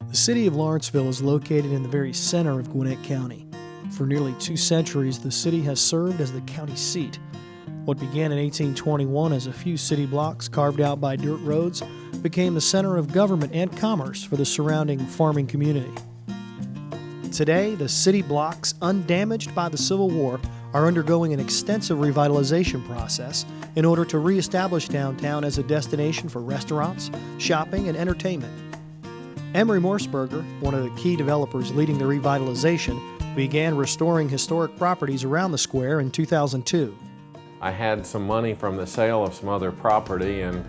The city of Lawrenceville is located in the very center of Gwinnett County. For nearly 2 centuries, the city has served as the county seat. What began in 1821 as a few city blocks carved out by dirt roads became the center of government and commerce for the surrounding farming community. Today, the city blocks, undamaged by the Civil War, are undergoing an extensive revitalization process in order to reestablish downtown as a destination for restaurants, shopping, and entertainment. Emery Morseberger, one of the key developers leading the revitalization, began restoring historic properties around the square in 2002. I had some money from the sale of some other property and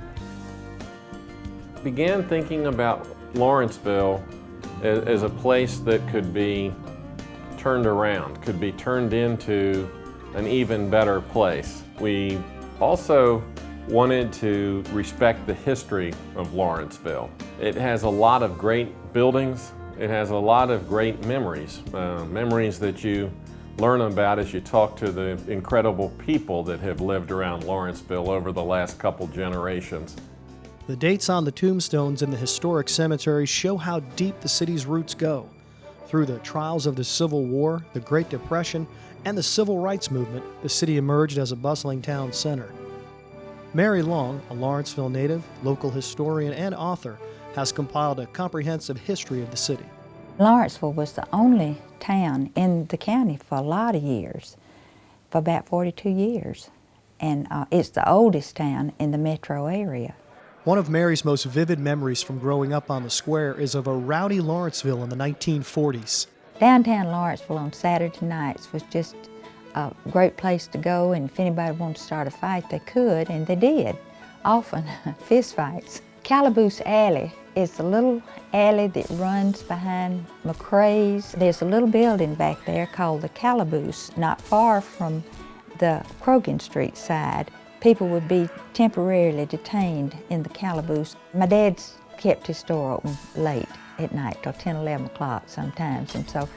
began thinking about Lawrenceville as a place that could be turned around, could be turned into an even better place. We also wanted to respect the history of Lawrenceville. It has a lot of great buildings. It has a lot of great memories, memories that you learn about as you talk to the incredible people that have lived around Lawrenceville over the last couple generations. The dates on the tombstones in the historic cemetery show how deep the city's roots go. Through the trials of the Civil War, the Great Depression, and the Civil Rights Movement, the city emerged as a bustling town center. Mary Long, a Lawrenceville native, local historian, and author, has compiled a comprehensive history of the city. Lawrenceville was the only town in the county for a lot of years, for about 42 years. And it's the oldest town in the metro area. One of Mary's most vivid memories from growing up on the square is of a rowdy Lawrenceville in the 1940s. Downtown Lawrenceville on Saturday nights was just a great place to go, and if anybody wanted to start a fight, they could, and they did, often fist fights. Calaboose Alley is the little alley that runs behind McCrae's. There's a little building back there called the Calaboose, not far from the Croghan Street side. People would be temporarily detained in the Calaboose. My dad's kept his store open late at night, till 10, 11 o'clock sometimes, and so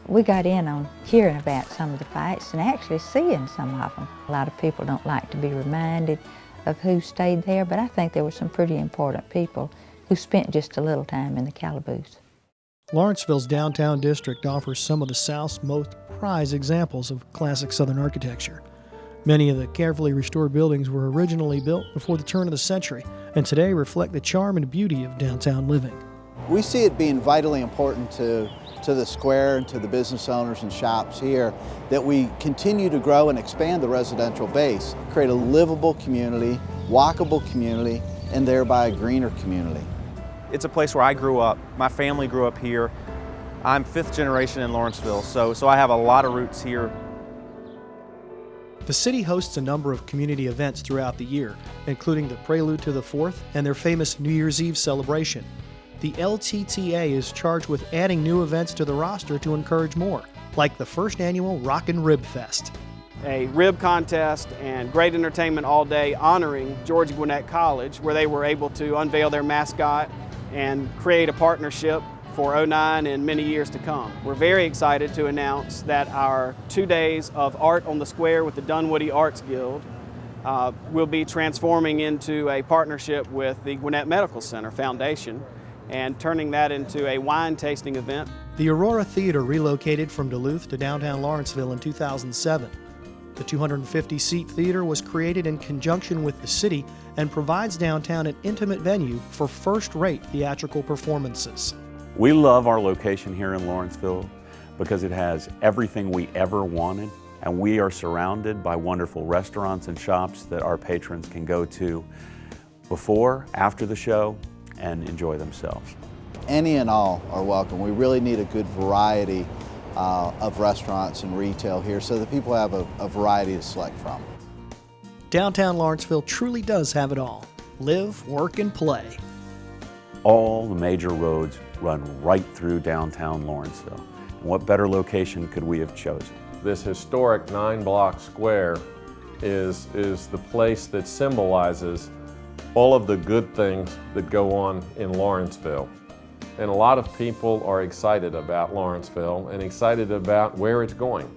we got in on hearing about some of the fights and actually seeing some of them. A lot of people don't like to be reminded of who stayed there, but I think there were some pretty important people who spent just a little time in the Calaboose. Lawrenceville's downtown district offers some of the South's most prized examples of classic Southern architecture. Many of the carefully restored buildings were originally built before the turn of the century and today reflect the charm and beauty of downtown living. We see it being vitally important to the square and to the business owners and shops here that we continue to grow and expand the residential base, create a livable community, walkable community, and thereby a greener community. It's a place where I grew up. My family grew up here. I'm 5th generation in Lawrenceville, so I have a lot of roots here. The city hosts a number of community events throughout the year, including the Prelude to the 4th and their famous New Year's Eve celebration. The LTTA is charged with adding new events to the roster to encourage more, like the first annual Rockin' Rib Fest. A rib contest and great entertainment all day honoring Georgia Gwinnett College, where they were able to unveil their mascot and create a partnership for '09 and many years to come. We're very excited to announce that our 2 days of art on the square with the Dunwoody Arts Guild will be transforming into a partnership with the Gwinnett Medical Center Foundation and turning that into a wine tasting event. The Aurora Theater relocated from Duluth to downtown Lawrenceville in 2007. The 250-seat theater was created in conjunction with the city and provides downtown an intimate venue for first-rate theatrical performances. We love our location here in Lawrenceville because it has everything we ever wanted, and we are surrounded by wonderful restaurants and shops that our patrons can go to before, after the show, and enjoy themselves. Any and all are welcome. We really need a good variety of restaurants and retail here so that people have a variety to select from. Downtown Lawrenceville truly does have it all. Live, work, and play. All the major roads run right through downtown Lawrenceville. And what better location could we have chosen? This historic 9-block square is the place that symbolizes all of the good things that go on in Lawrenceville. And a lot of people are excited about Lawrenceville and excited about where it's going.